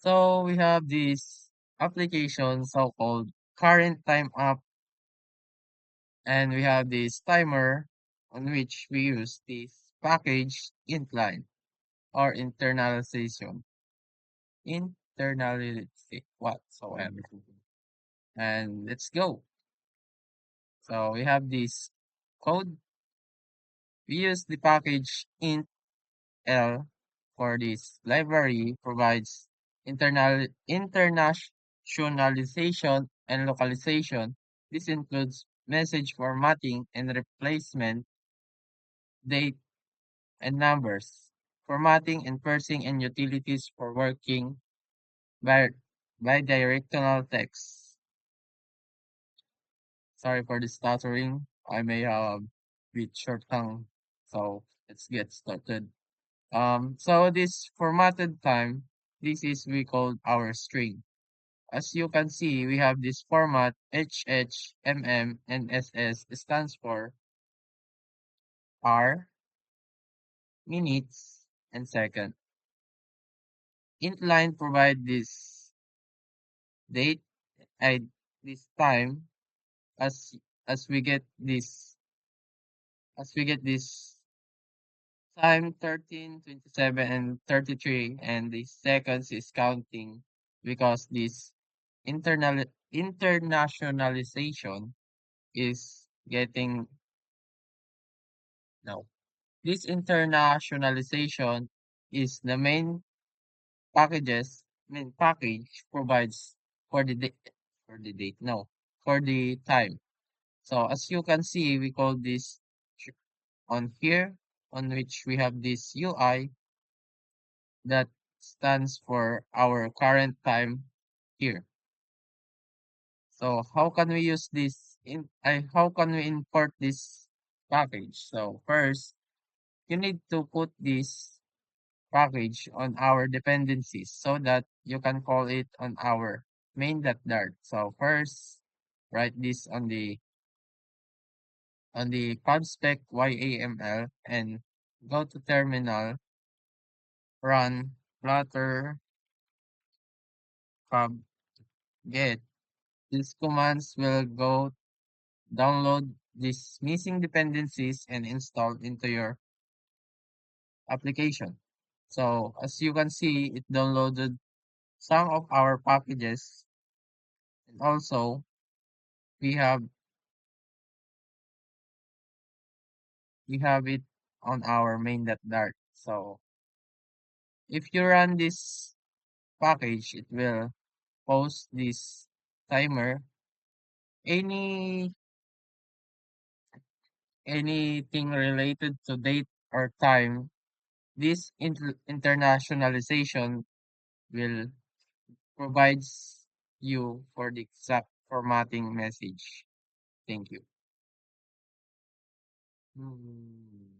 So we have this application so-called current time app, and we have this timer on which we use this package intline or internalization whatsoever. And let's go. So we have this code. We use the package int L for this library provides internationalization and localization. This includes message formatting and replacement, date and numbers, formatting and parsing and utilities for working by bidirectional text. Sorry for the stuttering. I may have a bit short tongue. So let's get started. So this formatted time, this is we call our string. As you can see, we have this format HH, MM, and SS stands for hour, minutes, and second. Intline provide this date and this time as as we get this time 13, 27, and 33, and the seconds is counting because this internationalization is getting no. This internationalization is the main package provides for the date for the time. So as you can see, we call this sh- on here on which we have this UI that stands for our current time here. So how can we use this how can we import this package? So first, you need to put this package on our dependencies so that you can call it on our main.dart. So first, write this on the pubspec YAML and go to terminal, run flutter pub get. These commands will go download these missing dependencies and install into your application. So as you can see, it downloaded some of our packages, and also we have we have it on our main.dart. So if you run this package, it will post this timer. Any anything related to date or time, this internationalization will provides you for the exact formatting message. Thank you. Hmm.